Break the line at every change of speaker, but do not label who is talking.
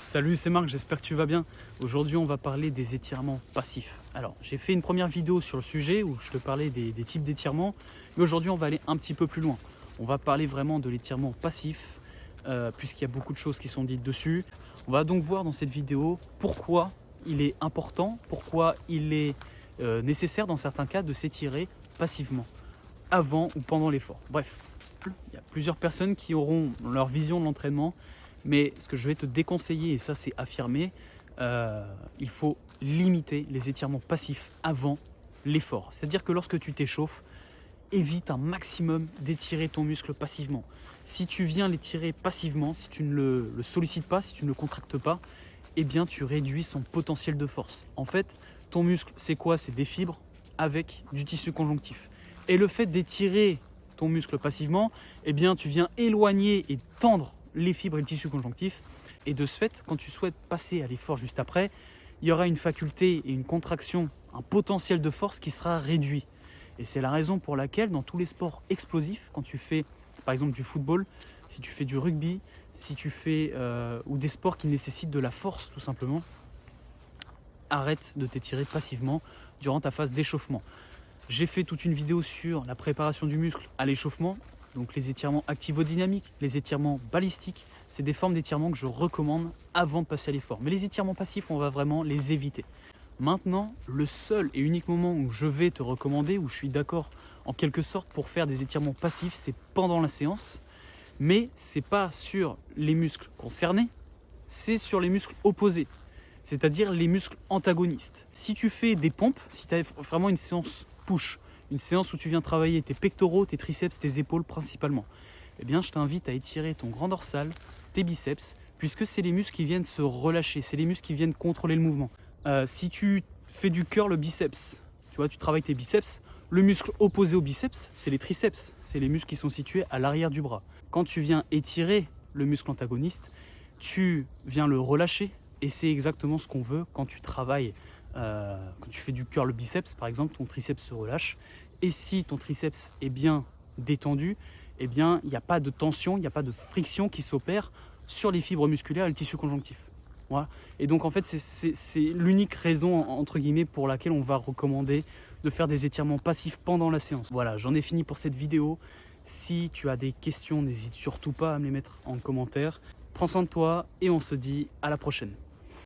Salut, c'est Marc, j'espère que tu vas bien. Aujourd'hui, on va parler des étirements passifs. Alors, j'ai fait une première vidéo sur le sujet où je te parlais des types d'étirements, mais aujourd'hui, on va aller un petit peu plus loin. On va parler vraiment de l'étirement passif, puisqu'il y a beaucoup de choses qui sont dites dessus. On va donc voir dans cette vidéo pourquoi il est important, pourquoi il est nécessaire dans certains cas de s'étirer passivement, avant ou pendant l'effort. Bref, il y a plusieurs personnes qui auront leur vision de l'entraînement. Mais ce que je vais te déconseiller, et ça c'est affirmé, il faut limiter les étirements passifs avant l'effort. C'est-à-dire que lorsque tu t'échauffes, évite un maximum d'étirer ton muscle passivement. Si tu viens l'étirer passivement, si tu ne le sollicites pas, si tu ne le contractes pas, eh bien tu réduis son potentiel de force. En fait, ton muscle, c'est quoi? C'est des fibres avec du tissu conjonctif. Et le fait d'étirer ton muscle passivement, eh bien tu viens éloigner et tendre les fibres et le tissu conjonctif, et de ce fait, quand tu souhaites passer à l'effort juste après, il y aura une faculté et une contraction, un potentiel de force qui sera réduit. Et c'est la raison pour laquelle dans tous les sports explosifs, quand tu fais par exemple du football, si tu fais du rugby, si tu fais ou des sports qui nécessitent de la force tout simplement, arrête de t'étirer passivement durant ta phase d'échauffement. J'ai fait toute une vidéo sur la préparation du muscle à l'échauffement. Donc les étirements activo-dynamiques, les étirements balistiques, c'est des formes d'étirements que je recommande avant de passer à l'effort. Mais les étirements passifs, on va vraiment les éviter. Maintenant, le seul et unique moment où je vais te recommander, où je suis d'accord en quelque sorte pour faire des étirements passifs, c'est pendant la séance. Mais ce n'est pas sur les muscles concernés, c'est sur les muscles opposés, c'est-à-dire les muscles antagonistes. Si tu fais des pompes, si tu as vraiment une séance push, une séance où tu viens travailler tes pectoraux, tes triceps, tes épaules principalement, eh bien je t'invite à étirer ton grand dorsal, tes biceps, puisque c'est les muscles qui viennent se relâcher, c'est les muscles qui viennent contrôler le mouvement. Si tu fais du curl biceps, tu vois, tu travailles tes biceps, le muscle opposé au biceps, c'est les triceps, c'est les muscles qui sont situés à l'arrière du bras. Quand tu viens étirer le muscle antagoniste, tu viens le relâcher, et c'est exactement ce qu'on veut quand tu travailles. Quand tu fais du curl biceps par exemple, ton triceps se relâche, et si ton triceps est bien détendu, eh bien il n'y a pas de tension, il n'y a pas de friction qui s'opère sur les fibres musculaires et le tissu conjonctif. Voilà. Et donc en fait c'est l'unique raison entre guillemets pour laquelle on va recommander de faire des étirements passifs pendant la séance. Voilà, j'en ai fini pour cette vidéo. Si tu as des questions, n'hésite surtout pas à me les mettre en commentaire. Prends soin de toi et on se dit à la prochaine.